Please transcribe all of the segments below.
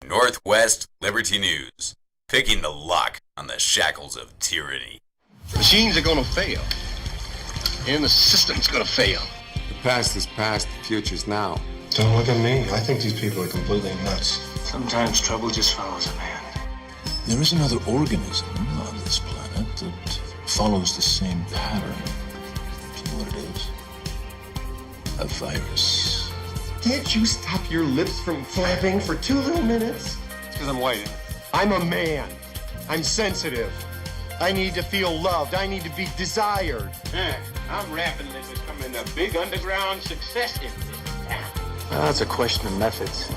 Northwest Liberty News, picking the lock on the shackles of tyranny. Machines are going to fail, and the system's going to fail. The past is past, the future's now. Don't look at me. I think these people are completely nuts. Sometimes trouble just follows a man. There is another organism on this planet that follows the same pattern. Do you know what it is? A virus. Can't you stop your lips from flapping for 2 little minutes? It's because I'm white. I'm a man. I'm sensitive. I need to feel loved. I need to be desired. I'm rapidly becoming a big underground success in this town. It's a question of methods.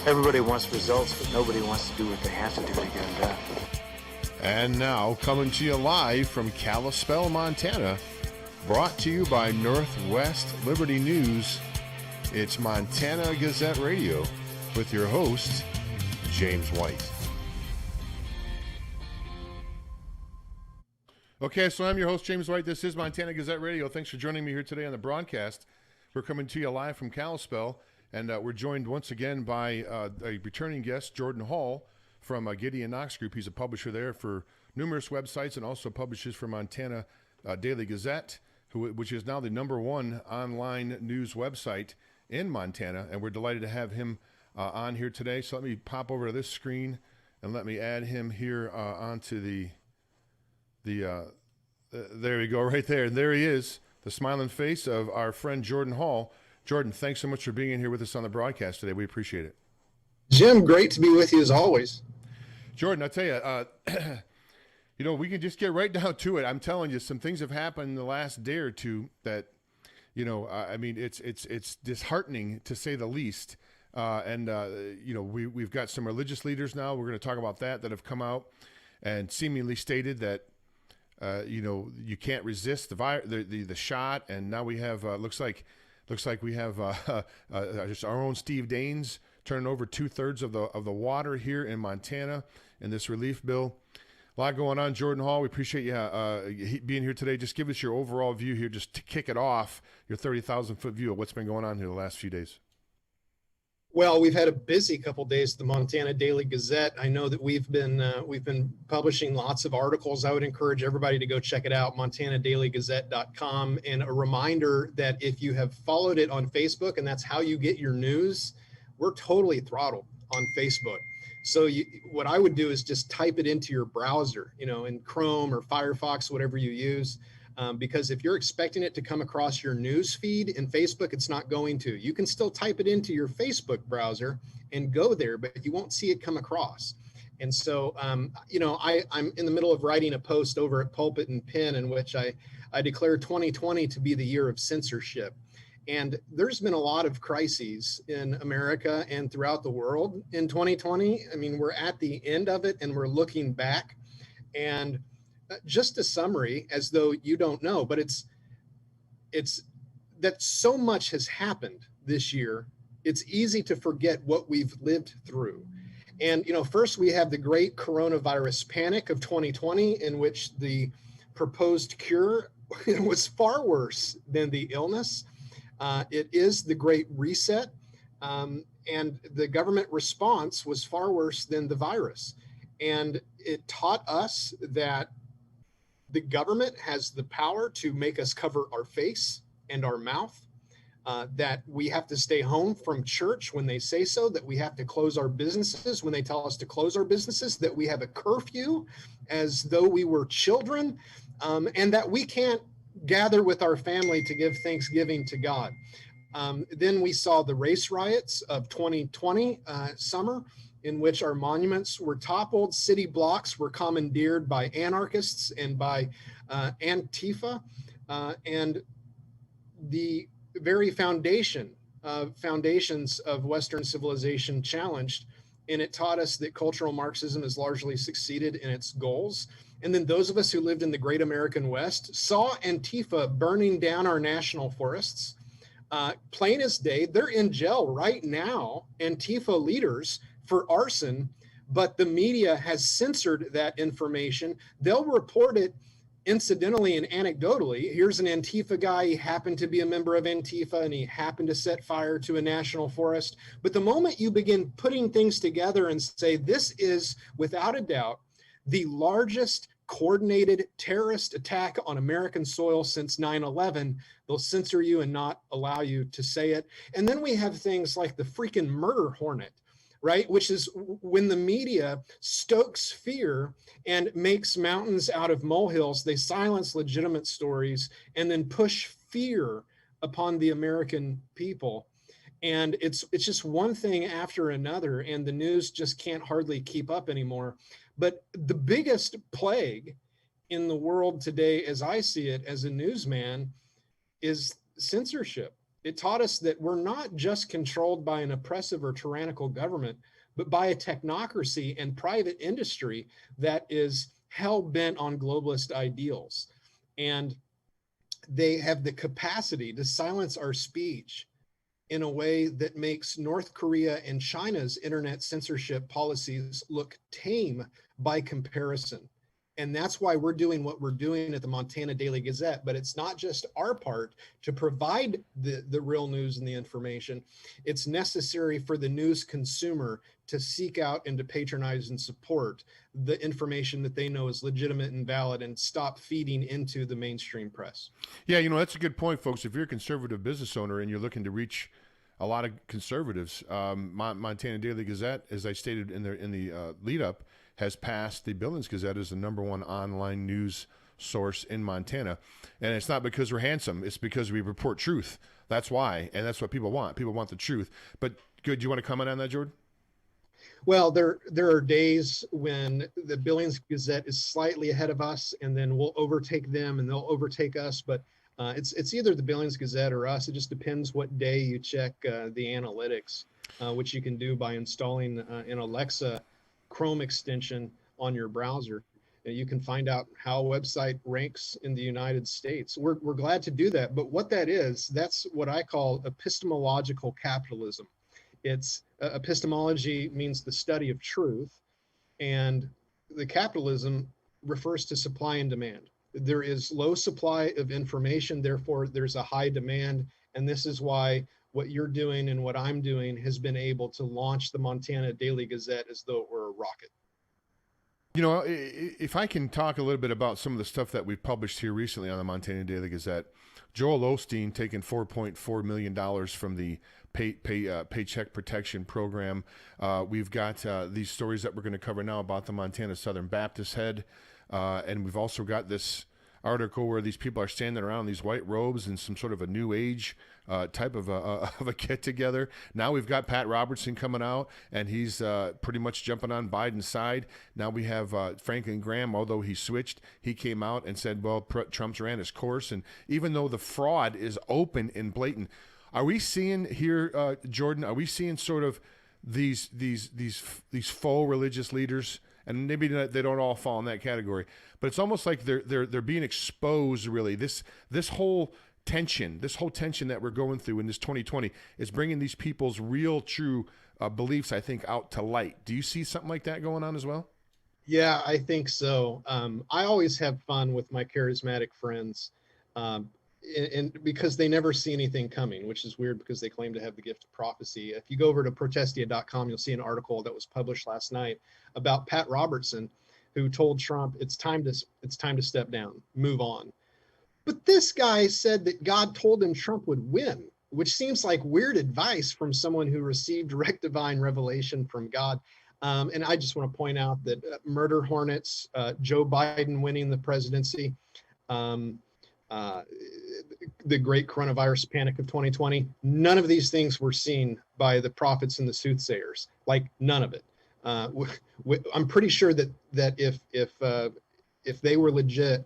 Everybody wants results, but nobody wants to do what they have to do to get them done. And now, coming to you live from Kalispell, Montana, brought to you by Northwest Liberty News, it's Montana Gazette Radio with your host, James White. Okay, so I'm your host, James White. This is Montana Gazette Radio. Thanks for joining me here today on the broadcast. We're coming to you live from Kalispell, and we're joined once again by a returning guest, Jordan Hall from Gideon Knox Group. He's a publisher there for numerous websites and also publishes for Montana Daily Gazette, which is now the #1 online news website in Montana, and we're delighted to have him on here today. So let me pop over to this screen and let me add him here onto the there we go, right there. And there he is, the smiling face of our friend Jordan Hall. Jordan, thanks so much for being in here with us on the broadcast today. We appreciate it. Jim, great to be with you as always. Jordan, I tell you, we can just get right down to it. I'm telling you, some things have happened in the last day or two that, it's disheartening to say the least. We've got some religious leaders now. We're going to talk about that have come out and seemingly stated that, you can't resist the shot. And now we have, looks like we have just our own Steve Daines turning over 2/3 of the water here in Montana in this relief bill. A lot going on, Jordan Hall. We appreciate you being here today. Just give us your overall view here, just to kick it off, your 30,000-foot view of what's been going on here the last few days. Well, we've had a busy couple days at the Montana Daily Gazette. I know that we've been publishing lots of articles. I would encourage everybody to go check it out, montanadailygazette.com. And a reminder that if you have followed it on Facebook, and that's how you get your news, we're totally throttled on Facebook. So what I would do is just type it into your browser, in Chrome or Firefox, whatever you use. Because if you're expecting it to come across your news feed in Facebook, it's not going to. You can still type it into your Facebook browser and go there, but you won't see it come across. And so, I'm in the middle of writing a post over at Pulpit and Pen in which I declare 2020 to be the year of censorship. And there's been a lot of crises in America and throughout the world in 2020. I mean, we're at the end of it and we're looking back. And just a summary, as though you don't know, but it's that so much has happened this year. It's easy to forget what we've lived through. And, first we have the great coronavirus panic of 2020, in which the proposed cure was far worse than the illness. It is the Great Reset, and the government response was far worse than the virus. And it taught us that the government has the power to make us cover our face and our mouth, that we have to stay home from church when they say so, that we have to close our businesses when they tell us to close our businesses, that we have a curfew as though we were children, and that we can't gather with our family to give Thanksgiving to God. Then we saw the race riots of 2020 summer, in which our monuments were toppled, city blocks were commandeered by anarchists and by Antifa, and the very foundations of Western civilization challenged. And it taught us that cultural Marxism has largely succeeded in its goals. And then those of us who lived in the great American West saw Antifa burning down our national forests. Plain as day, they're in jail right now, Antifa leaders, for arson, but the media has censored that information. They'll report it incidentally and anecdotally, here's an Antifa guy. He happened to be a member of Antifa and he happened to set fire to a national forest. But the moment you begin putting things together and say, this is without a doubt the largest coordinated terrorist attack on American soil since 9/11, they'll censor you and not allow you to say it. And then we have things like the freaking murder hornet, right? Which is when the media stokes fear and makes mountains out of molehills, they silence legitimate stories and then push fear upon the American people. And it's just one thing after another, and the news just can't hardly keep up anymore. But the biggest plague in the world today, as I see it as a newsman, is censorship. It taught us that we're not just controlled by an oppressive or tyrannical government, but by a technocracy and private industry that is hell-bent on globalist ideals. And they have the capacity to silence our speech in a way that makes North Korea and China's internet censorship policies look tame by comparison. And that's why we're doing what we're doing at the Montana Daily Gazette. But it's not just our part to provide the real news and the information. It's necessary for the news consumer to seek out and to patronize and support the information that they know is legitimate and valid and stop feeding into the mainstream press. Yeah, that's a good point, folks. If you're a conservative business owner and you're looking to reach a lot of conservatives, Montana Daily Gazette, as I stated in the lead up, has passed the Billings Gazette as the #1 online news source in Montana. And it's not because we're handsome. It's because we report truth. That's why. And that's what people want. People want the truth. But good. Do you want to comment on that, Jordan? Well, there are days when the Billings Gazette is slightly ahead of us, and then we'll overtake them and they'll overtake us. But it's either the Billings Gazette or us. It just depends what day you check the analytics, which you can do by installing an Alexa Chrome extension on your browser. You can find out how a website ranks in the United States. We're glad to do that. But what that is, that's what I call epistemological capitalism. It's epistemology means the study of truth, and the capitalism refers to supply and demand. There is low supply of information, therefore there's a high demand. And this is why what you're doing and what I'm doing has been able to launch the Montana Daily Gazette as though it were a rocket. If I can talk a little bit about some of the stuff that we've published here recently on the Montana Daily Gazette, Joel Osteen taking $4.4 million from the Paycheck Protection Program. We've got these stories that we're going to cover now about the Montana Southern Baptist Head. And we've also got this article where these people are standing around in these white robes in some sort of a new age type of a get together. Now we've got Pat Robertson coming out, and he's pretty much jumping on Biden's side. Now we have Franklin Graham, although he switched, he came out and said, well, Trump's ran his course. And even though the fraud is open and blatant, are we seeing here, Jordan, are we seeing sort of these faux religious leaders? And maybe they don't all fall in that category, but it's almost like they're being exposed. Really, this whole tension that we're going through in this 2020 is bringing these people's real, true beliefs, I think, out to light. Do you see something like that going on as well? Yeah, I think so. I always have fun with my charismatic friends, and because they never see anything coming, which is weird because they claim to have the gift of prophecy. If you go over to protestia.com, you'll see an article that was published last night about Pat Robertson, who told Trump it's time to step down, move on. But this guy said that God told him Trump would win, which seems like weird advice from someone who received direct divine revelation from God. And I just want to point out that murder hornets, Joe Biden winning the presidency, the great coronavirus panic of 2020, none of these things were seen by the prophets and the soothsayers, like none of it. I'm pretty sure that if they were legit,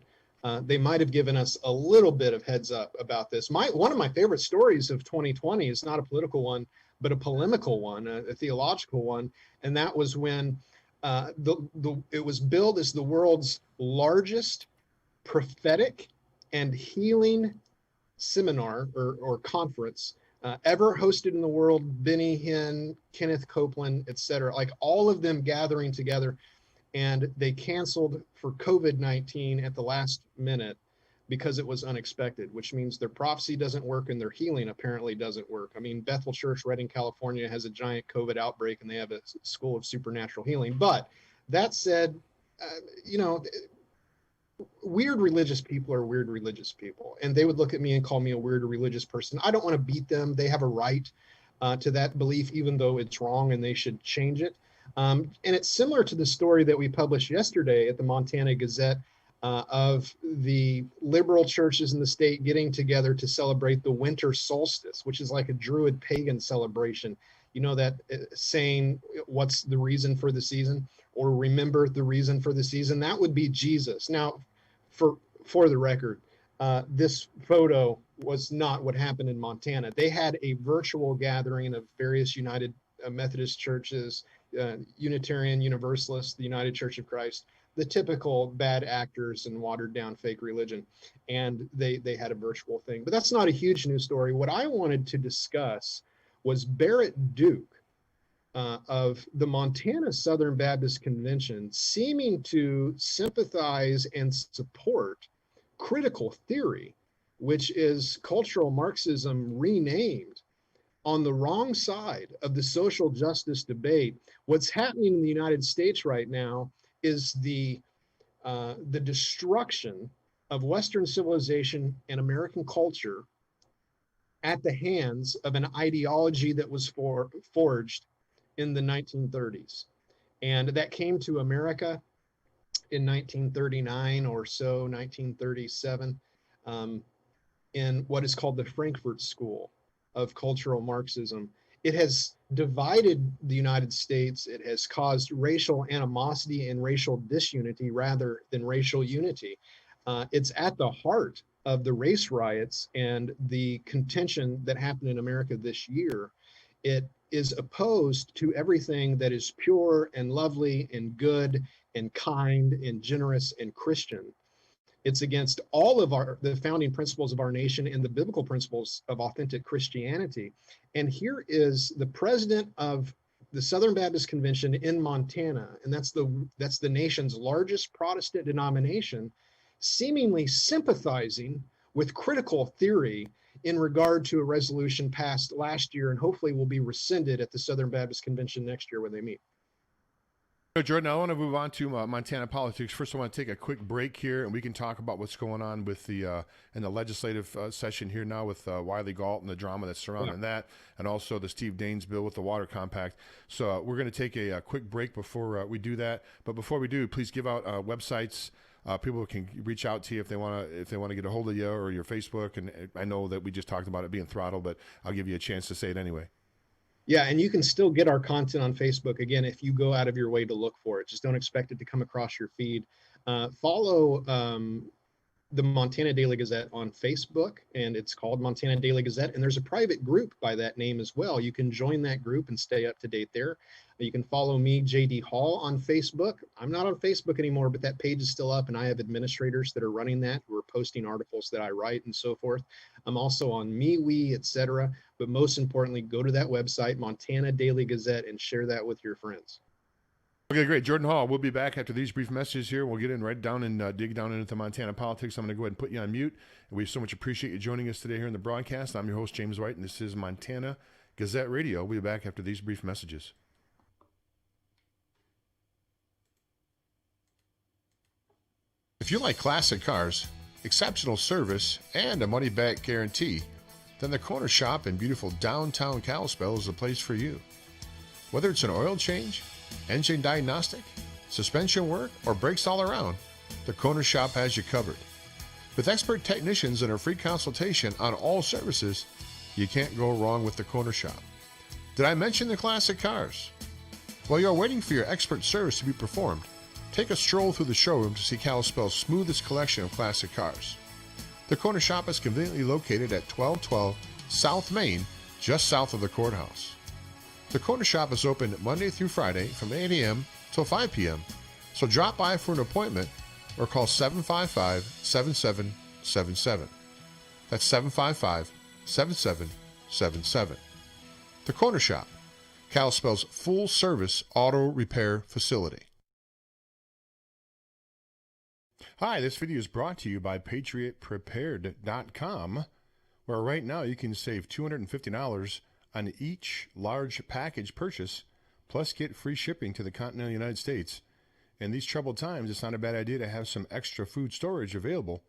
they might have given us a little bit of heads up about this. One of my favorite stories of 2020 is not a political one, but a polemical one, a theological one, and that was when it was billed as the world's largest prophetic and healing seminar or conference ever hosted in the world. Benny Hinn, Kenneth Copeland, etc., like all of them gathering together. and they canceled for COVID-19 at the last minute because it was unexpected, which means their prophecy doesn't work and their healing apparently doesn't work. I mean, Bethel Church, Redding, California has a giant COVID outbreak and they have a school of supernatural healing. But that said, you know, weird religious people are weird religious people, and they would look at me and call me a weird religious person. I don't want to beat them. They have a right to that belief, even though it's wrong and they should change it. And it's similar to the story that we published yesterday at the Montana Gazette of the liberal churches in the state getting together to celebrate the winter solstice, which is like a Druid pagan celebration. You know that saying, what's the reason for the season? Or remember the reason for the season? That would be Jesus. Now, for the record, this photo was not what happened in Montana. They had a virtual gathering of various United Methodist churches, Unitarian Universalists, the United Church of Christ, the typical bad actors and watered down fake religion. And they had a virtual thing. But that's not a huge news story. What I wanted to discuss was Barrett Duke of the Montana Southern Baptist Convention seeming to sympathize and support critical theory, which is cultural Marxism renamed, on the wrong side of the social justice debate. What's happening in the United States right now is the destruction of Western civilization and American culture at the hands of an ideology that was forged in the 1930s. And that came to America in 1939 or so, 1937, in what is called the Frankfurt School of Cultural Marxism. It has divided the United States. It has caused racial animosity and racial disunity rather than racial unity. It's at the heart of the race riots and the contention that happened in America this year. It is opposed to everything that is pure and lovely and good and kind and generous and Christian. It's against all of the founding principles of our nation and the biblical principles of authentic Christianity. And here is the president of the Southern Baptist Convention in Montana, and that's the nation's largest Protestant denomination, seemingly sympathizing with critical theory in regard to a resolution passed last year and hopefully will be rescinded at the Southern Baptist Convention next year when they meet. So Jordan, I want to move on to Montana politics. First, I want to take a quick break here, and we can talk about what's going on with the in the legislative session here now with Wiley Galt and the drama that's surrounding that, and also the Steve Daines bill with the water compact. So we're going to take a quick break before we do that. But before we do, please give out websites. People can reach out to you if they want to get a hold of you or your Facebook. And I know that we just talked about it being throttled, but I'll give you a chance to say it anyway. Yeah, and you can still get our content on Facebook, again, if you go out of your way to look for it. Just don't expect it to come across your feed. Follow the Montana Daily Gazette on Facebook, and it's called Montana Daily Gazette, and there's a private group by that name as well. You can join that group and stay up to date there. You can follow me, JD Hall, on Facebook. I'm not on Facebook anymore, but that page is still up, and I have administrators that are running that who are posting articles that I write and so forth. I'm also on MeWe, etc. But most importantly, go to that website, Montana Daily Gazette, and share that with your friends. Okay, great. Jordan Hall, we'll be back after these brief messages here. We'll get in right down and dig down into Montana politics. I'm going to go ahead and put you on mute. And we so much appreciate you joining us today here in the broadcast. I'm your host, James White, and this is Montana Gazette Radio. We'll be back after these brief messages. If you like classic cars, exceptional service, and a money-back guarantee, then the Corner Shop in beautiful downtown Kalispell is the place for you. Whether it's an oil change, engine diagnostic, suspension work, or brakes all around, the Corner Shop has you covered. With expert technicians and a free consultation on all services, you can't go wrong with the Corner Shop. Did I mention the classic cars? While you're waiting for your expert service to be performed, take a stroll through the showroom to see Kalispell's smoothest collection of classic cars. The Corner Shop is conveniently located at 1212 South Main, just south of the courthouse. The Corner Shop is open Monday through Friday from 8 a.m. till 5 p.m., so drop by for an appointment or call 755-7777. That's 755-7777. The Corner Shop, Kalispell's full-service auto repair facility. Hi, this video is brought to you by PatriotPrepared.com, where right now you can save $250 on each large package purchase, plus get free shipping to the continental United States. In these troubled times, it's not a bad idea to have some extra food storage available,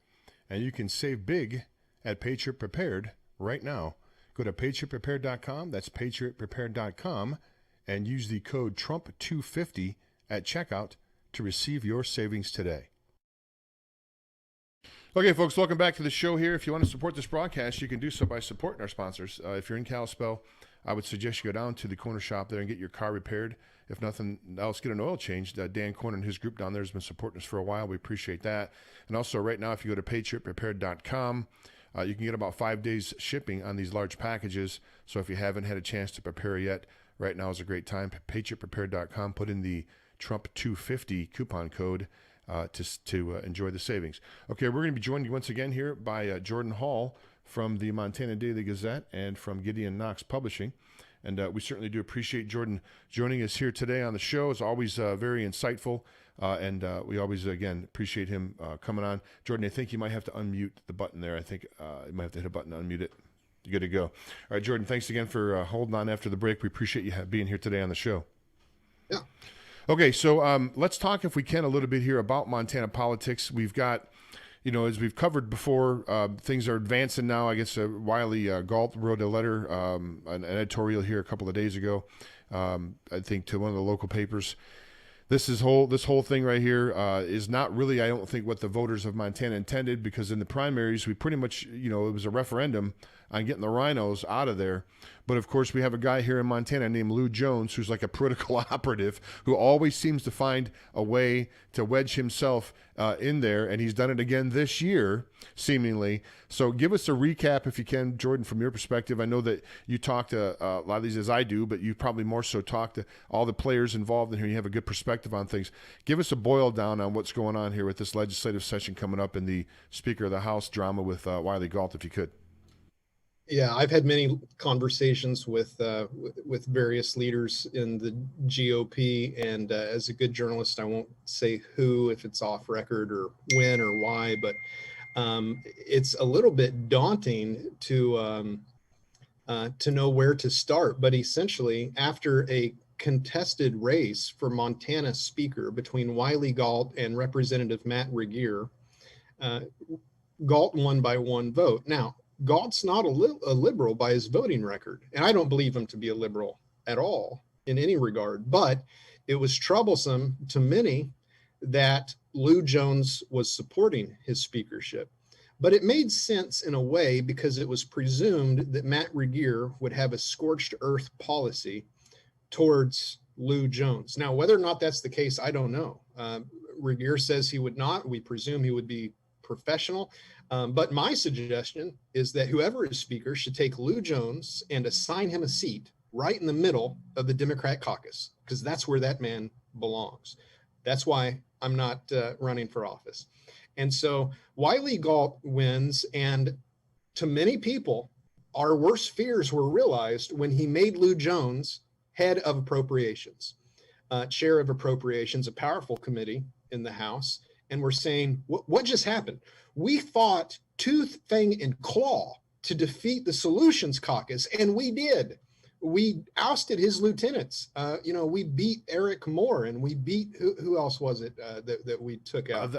and you can save big at Patriot Prepared right now. Go to PatriotPrepared.com, that's PatriotPrepared.com, and use the code TRUMP250 at checkout to receive your savings today. Okay, folks, welcome back to the show here. If you want to support this broadcast, you can do so by supporting our sponsors. If you're in Kalispell, I would suggest you go down to the corner shop there and get your car repaired. If nothing else, get an oil change. Dan Corner and his group down there has been supporting us for a while. We appreciate that. And also right now, if you go to PatriotPrepared.com, you can get about 5 days shipping on these large packages. So if you haven't had a chance to prepare yet, right now is a great time. PatriotPrepared.com, put in the Trump250 coupon code to enjoy the savings. Okay, we're going to be joined once again here by Jordan Hall from the Montana Daily Gazette and from Gideon Knox Publishing. And we certainly do appreciate Jordan joining us here today on the show. It's always very insightful, and we always, again, appreciate him coming on. Jordan, I think you might have to unmute the button there. I think you might have to hit a button to unmute it. You're good to go. All right, Jordan, thanks again for holding on after the break. We appreciate you being here today on the show. Yeah. Okay, so let's talk, if we can, a little bit here about Montana politics. We've got, as we've covered before, things are advancing now. I guess Wiley Galt wrote a letter, an editorial here a couple of days ago, I think, to one of the local papers. This whole thing right here is not really, I don't think, what the voters of Montana intended, because in the primaries, we pretty much, it was a referendum on getting the rhinos out of there. But of course, we have a guy here in Montana named Lou Jones, who's like a political operative, who always seems to find a way to wedge himself in there. And he's done it again this year, seemingly. So give us a recap, if you can, Jordan, from your perspective. I know that you talk to a lot of these, as I do, but you probably more so talk to all the players involved in here. You have a good perspective on things. Give us a boil down on what's going on here with this legislative session coming up and the Speaker of the House drama with Wiley Galt, if you could. Yeah, I've had many conversations with various leaders in the GOP, and as a good journalist, I won't say who, if it's off record, or when or why, but it's a little bit daunting to know where to start. But essentially, after a contested race for Montana Speaker between Wiley Galt and Representative Matt Regier, Galt won by 1 vote. Now, Galt's not a liberal by his voting record, and I don't believe him to be a liberal at all in any regard, but it was troublesome to many that Lou Jones was supporting his speakership. But it made sense in a way, because it was presumed that Matt Regier would have a scorched earth policy towards Lou Jones. Now, whether or not that's the case, I don't know. Regier says he would not. We presume he would be professional. But my suggestion is that whoever is speaker should take Lou Jones and assign him a seat right in the middle of the Democrat caucus, because that's where that man belongs. That's why I'm not running for office. And so Wiley Galt wins, and to many people, our worst fears were realized when he made Lou Jones head of appropriations, chair of appropriations, a powerful committee in the House. And we're saying, what just happened? We fought tooth, fang, and claw to defeat the Solutions Caucus, and we did. We ousted his lieutenants. We beat Eric Moore, and we beat, who else was it that we took out?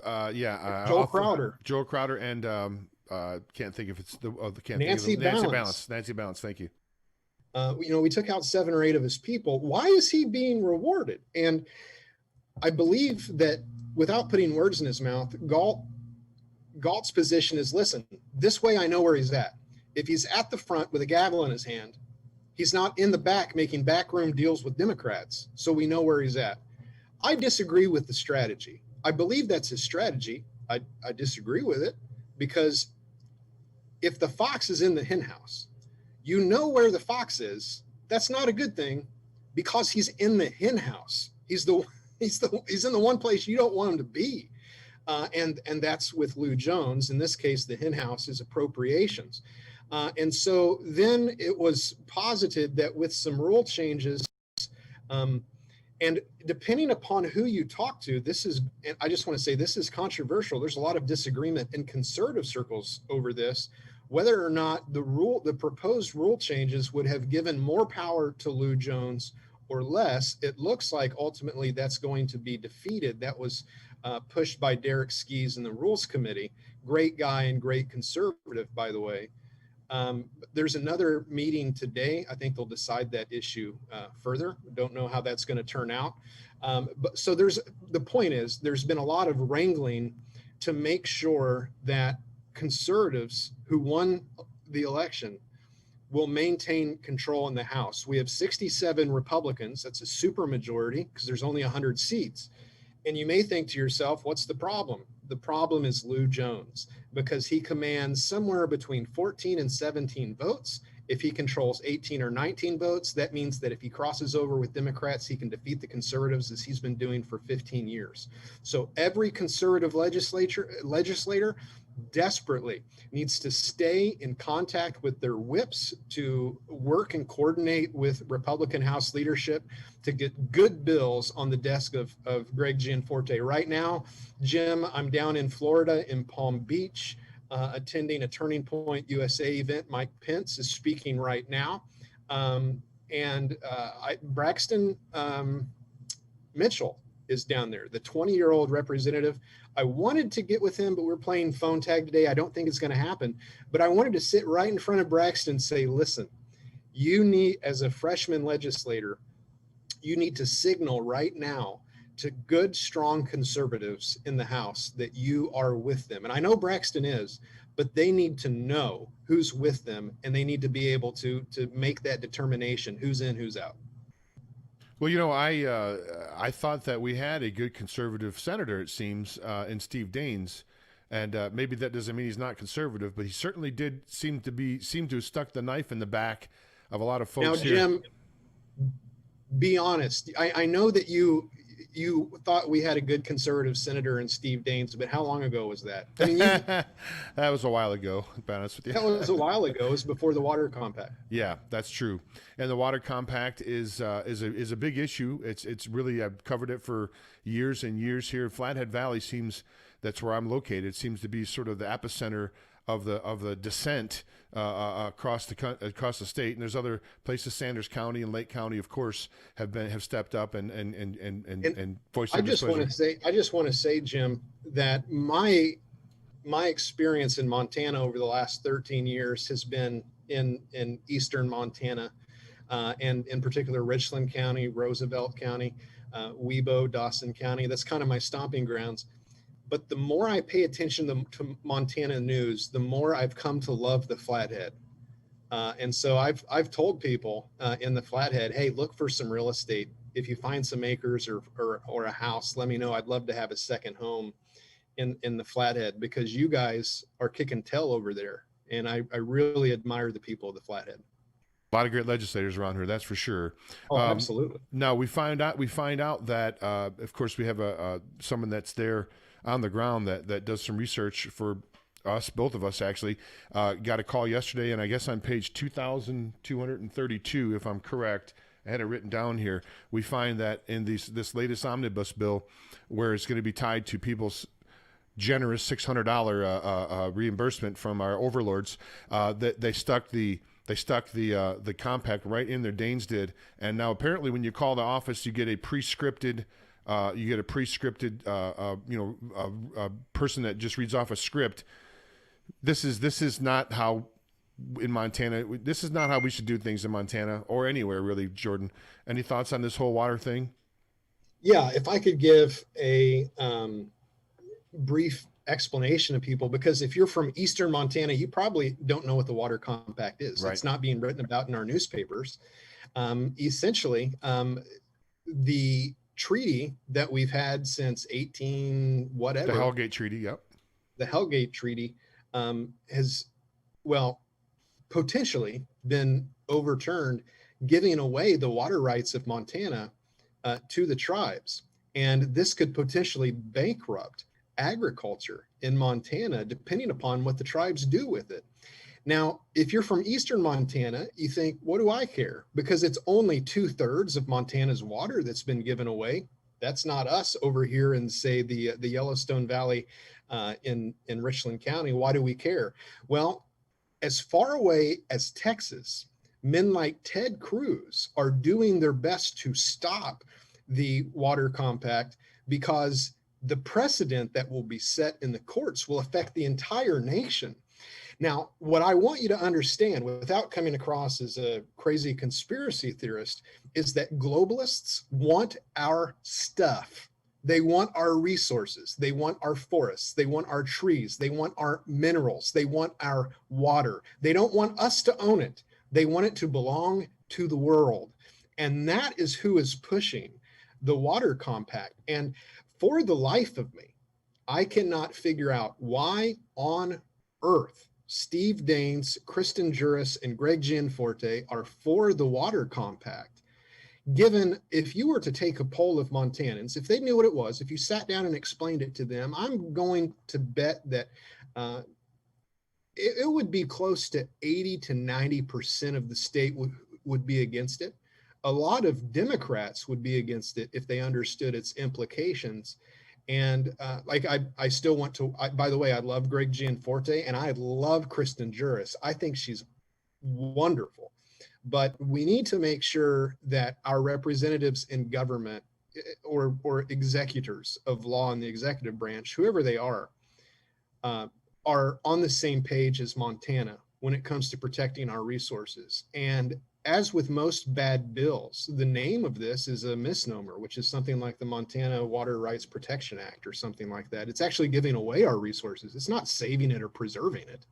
Joel Crowder. Joel Crowder, and can't think if it's Nancy Balance. Nancy Balance, thank you. We took out 7 or 8 of his people. Why is he being rewarded? And I believe that, without putting words in his mouth, Galt's position is, listen, this way I know where he's at. If he's at the front with a gavel in his hand, he's not in the back making backroom deals with Democrats, so we know where he's at. I disagree with the strategy. I believe that's his strategy. I disagree with it, because if the fox is in the hen house, you know where the fox is. That's not a good thing, because he's in the hen house. He's in the one place you don't want him to be. And that's with Lou Jones. In this case, the hen house is appropriations. And so then it was posited that with some rule changes, And depending upon who you talk to, and I just want to say this is controversial. There's a lot of disagreement in conservative circles over this, whether or not the proposed rule changes would have given more power to Lou Jones or less. It looks like ultimately that's going to be defeated. That was pushed by Derek Skees in the Rules Committee. Great guy and great conservative, by the way. There's another meeting today. I think they'll decide that issue further. Don't know how that's going to turn out. But so the point is, there's been a lot of wrangling to make sure that conservatives who won the election will maintain control in the House. We have 67 Republicans. That's a supermajority because there's only 100 seats. And you may think to yourself, what's the problem? The problem is Lou Jones, because he commands somewhere between 14 and 17 votes. If he controls 18 or 19 votes, that means that if he crosses over with Democrats, he can defeat the conservatives, as he's been doing for 15 years. So every conservative legislator desperately needs to stay in contact with their whips to work and coordinate with Republican House leadership to get good bills on the desk of Greg Gianforte. Right now, Jim, I'm down in Florida in Palm Beach, attending a Turning Point USA event. Mike Pence is speaking right now. Braxton Mitchell is down there, the 20-year-old representative. I wanted to get with him, but we're playing phone tag today. I don't think it's going to happen. But I wanted to sit right in front of Braxton and say, listen, you need, as a freshman legislator, you need to signal right now to good, strong conservatives in the House that you are with them. And I know Braxton is, but they need to know who's with them, and they need to be able to make that determination, who's in, who's out. Well, you know, I thought that we had a good conservative senator, it seems, in Steve Daines, and maybe that doesn't mean he's not conservative, but he certainly did seem to have stuck the knife in the back of a lot of folks. Now, Jim, be honest. I know that you thought we had a good conservative senator in Steve Daines, but how long ago was that? I mean, that was a while ago, to be honest with you. That was a while ago. It was before the water compact. Yeah, that's true. And the water compact is a big issue. It's really, I've covered it for years and years here. Flathead Valley that's where I'm located, seems to be sort of the epicenter of the dissent across the state, and there's other places, Sanders County and Lake County, of course, have stepped up and voiced their displeasure. I just want to say, Jim, that my experience in Montana over the last 13 years has been in eastern Montana, and in particular Richland County, Roosevelt County, Webo, Dawson County. That's kind of my stomping grounds. But the more I pay attention to Montana news, the more I've come to love the Flathead. And so I've told people in the Flathead, hey, look for some real estate. If you find some acres or a house, let me know. I'd love to have a second home in the Flathead, because you guys are kicking tail over there. And I really admire the people of the Flathead. A lot of great legislators around here, that's for sure. Oh, absolutely. Now we find out that, of course, we have someone that's there on the ground that does some research for us, both of us actually. Got a call yesterday, and I guess on page 2,232, if I'm correct, I had it written down here, we find that in this latest omnibus bill, where it's going to be tied to people's generous $600 reimbursement from our overlords, that they stuck the compact right in there. Daines did, and now apparently when you call the office, you get a pre-scripted person that just reads off a script. This is not how in Montana. This is not how we should do things in Montana or anywhere really. Jordan, any thoughts on this whole water thing? Yeah, if I could give a brief explanation to people, because if you're from eastern Montana, you probably don't know what the water compact is. Right. It's not being written about in our newspapers. Essentially, the treaty that we've had since 18 whatever, the Hellgate Treaty, yep. The Hellgate Treaty has, potentially been overturned, giving away the water rights of Montana to the tribes. And this could potentially bankrupt agriculture in Montana, depending upon what the tribes do with it. Now, if you're from Eastern Montana, you think, what do I care? Because it's only 2/3 of Montana's water that's been given away. That's not us over here in, say, the Yellowstone Valley in Richland County. Why do we care? Well, as far away as Texas, men like Ted Cruz are doing their best to stop the water compact, because the precedent that will be set in the courts will affect the entire nation. Now, what I want you to understand, without coming across as a crazy conspiracy theorist, is that globalists want our stuff. They want our resources. They want our forests. They want our trees. They want our minerals. They want our water. They don't want us to own it. They want it to belong to the world. And that is who is pushing the water compact. And for the life of me, I cannot figure out why on earth Steve Daines, Kristen Juris, and Greg Gianforte are for the water compact, given if you were to take a poll of Montanans, if they knew what it was, if you sat down and explained it to them, I'm going to bet that it would be close to 80 to 90% of the state would be against it. A lot of Democrats would be against it if they understood its implications. And I still want to, by the way, I love Greg Gianforte and I love Kristen Juris. I think she's wonderful, but we need to make sure that our representatives in government or executors of law in the executive branch, whoever they are on the same page as Montana when it comes to protecting our resources. And as with most bad bills, the name of this is a misnomer, which is something like the Montana Water Rights Protection Act or something like that. It's actually giving away our resources. It's not saving it or preserving it.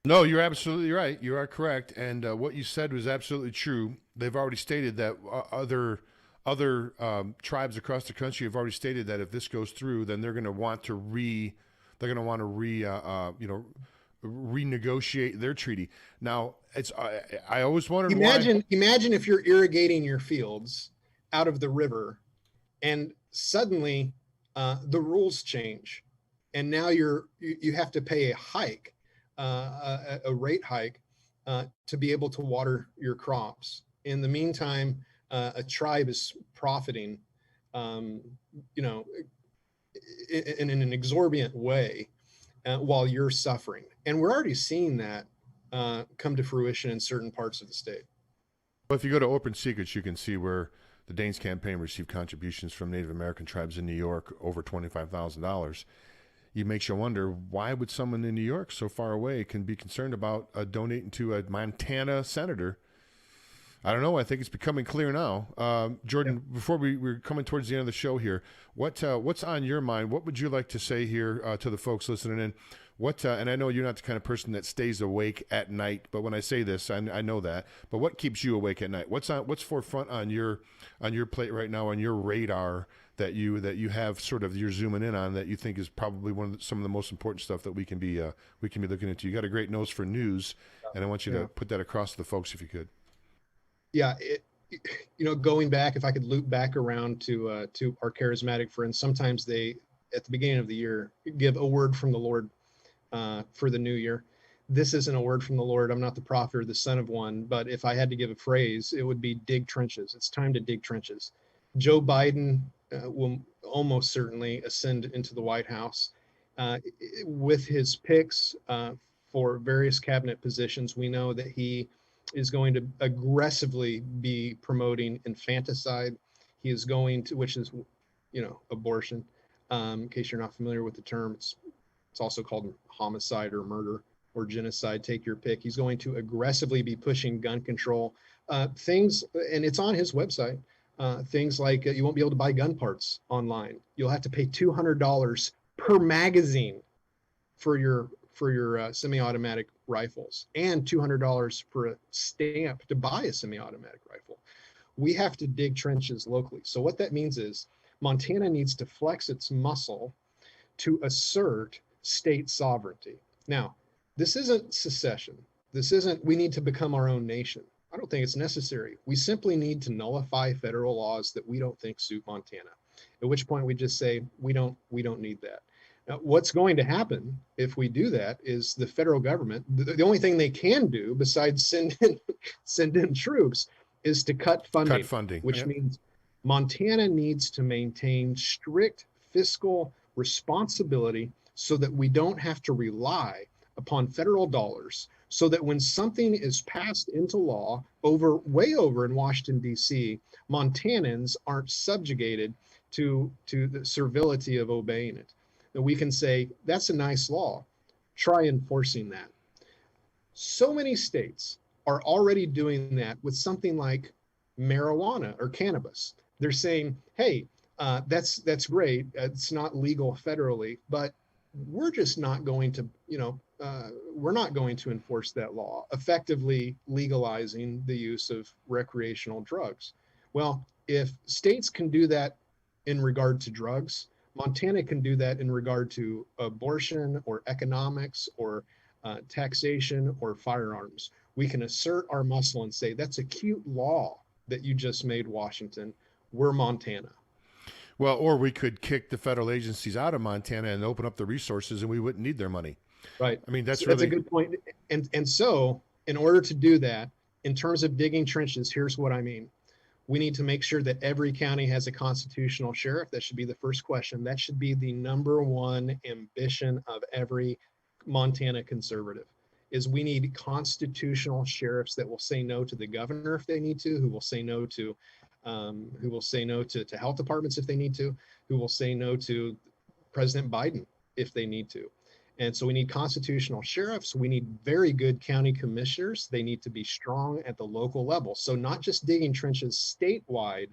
No, you're absolutely right. You are correct. And what you said was absolutely true. They've already stated that other tribes across the country have already stated that if this goes through, then they're going to want to renegotiate their treaty. Now, I always wondered imagine if you're irrigating your fields out of the river and suddenly the rules change and now you have to pay a hike, a rate hike to be able to water your crops. In the meantime, a tribe is profiting in an exorbitant way while you're suffering. And we're already seeing that come to fruition in certain parts of the state. Well, if you go to Open Secrets, you can see where the Daines campaign received contributions from Native American tribes in New York, over $25,000. It makes you wonder, why would someone in New York so far away can be concerned about donating to a Montana senator? I don't know. I think it's becoming clear now. Jordan, before we're coming towards the end of the show here, what's on your mind? What would you like to say here to the folks listening in? And I know you're not the kind of person that stays awake at night, but when I say this, I know that. But what keeps you awake at night? What's forefront on your plate right now, on your radar that you have sort of you're zooming in on that you think is probably some of the most important stuff that we can be looking into? You got a great nose for news, and I want you to put that across to the folks if you could. Yeah, going back, if I could loop back around to our charismatic friends, sometimes they, at the beginning of the year, give a word from the Lord for the new year. This isn't a word from the Lord. I'm not the prophet or the son of one, but if I had to give a phrase, it would be dig trenches. It's time to dig trenches. Joe Biden will almost certainly ascend into the White House. With his picks for various cabinet positions, we know that he is going to aggressively be promoting infanticide. He is going to, which is, abortion. In case you're not familiar with the term, it's also called homicide or murder or genocide. Take your pick. He's going to aggressively be pushing gun control things, and it's on his website. Things like you won't be able to buy gun parts online. You'll have to pay $200 per magazine for your semi-automatic rifles, and $200 for a stamp to buy a semi-automatic rifle. We have to dig trenches locally. So what that means is Montana needs to flex its muscle to assert state sovereignty. Now, this isn't secession. This isn't, we need to become our own nation. I don't think it's necessary. We simply need to nullify federal laws that we don't think suit Montana, at which point we just say, we don't need that. Now, what's going to happen if we do that is the federal government, the only thing they can do besides send in troops is to cut funding, which Yep. means Montana needs to maintain strict fiscal responsibility so that we don't have to rely upon federal dollars, so that when something is passed into law way over in Washington, D.C., Montanans aren't subjugated to the servility of obeying it. That we can say, that's a nice law, try enforcing that. So many states are already doing that with something like marijuana or cannabis. They're saying, hey, that's great. It's not legal federally, but we're just not going to, we're not going to enforce that law, effectively legalizing the use of recreational drugs. Well, if states can do that in regard to drugs, Montana can do that in regard to abortion or economics or taxation or firearms. We can assert our muscle and say, that's a cute law that you just made, Washington. We're Montana. Well, or we could kick the federal agencies out of Montana and open up the resources, and we wouldn't need their money. Right. I mean, that's a good point. And so in order to do that, in terms of digging trenches, here's what I mean. We need to make sure that every county has a constitutional sheriff. That should be the first question. That should be the number one ambition of every Montana conservative, is we need constitutional sheriffs that will say no to the governor if they need to, who will say no to health departments if they need to, who will say no to President Biden if they need to. And so we need constitutional sheriffs. We need very good county commissioners. They need to be strong at the local level. So not just digging trenches statewide,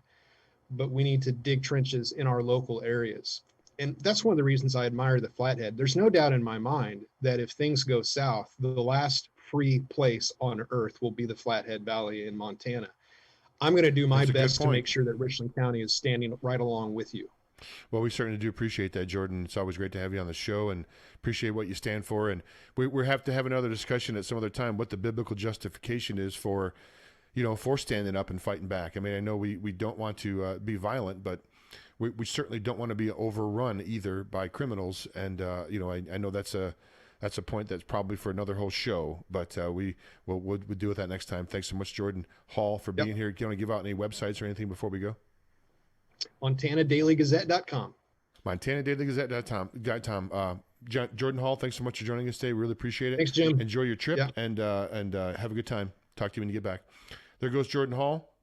but we need to dig trenches in our local areas. And that's one of the reasons I admire the Flathead. There's no doubt in my mind that if things go south, the last free place on earth will be the Flathead Valley in Montana. I'm going to do my best to make sure that Richland County is standing right along with you. Well, we certainly do appreciate that, Jordan. It's always great to have you on the show and appreciate what you stand for. And we have to have another discussion at some other time what the biblical justification is for, for standing up and fighting back. I mean, I know we don't want to be violent, but we certainly don't want to be overrun either by criminals. And, I know that's a point that's probably for another whole show, but we'll deal with that next time. Thanks so much, Jordan Hall, for being here. Do you want to give out any websites or anything before we go? MontanaDailyGazette.com. MontanaDailyGazette.com. Jordan Hall, thanks so much for joining us today. Really appreciate it. Thanks, Jim. Enjoy your trip and have a good time. Talk to you when you get back. There goes Jordan Hall.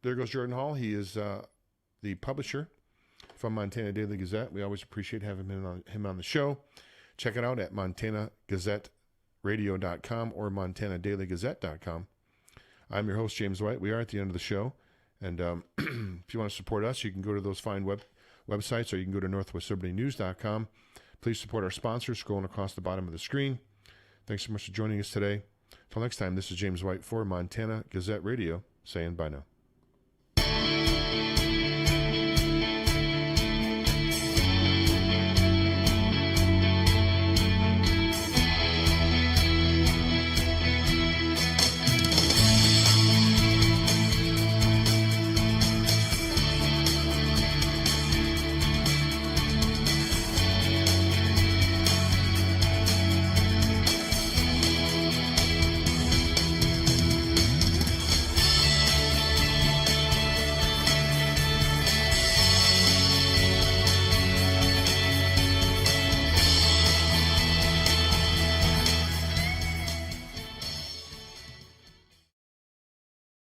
He is the publisher from Montana Daily Gazette. We always appreciate having him on the show. Check it out at MontanaGazetteRadio.com or MontanaDailyGazette.com. I'm your host, James White. We are at the end of the show. And if you want to support us, you can go to those fine websites, or you can go to northwestlibertynews.com. Please support our sponsors scrolling across the bottom of the screen. Thanks so much for joining us today. Until next time, this is James White for Montana Gazette Radio saying bye now.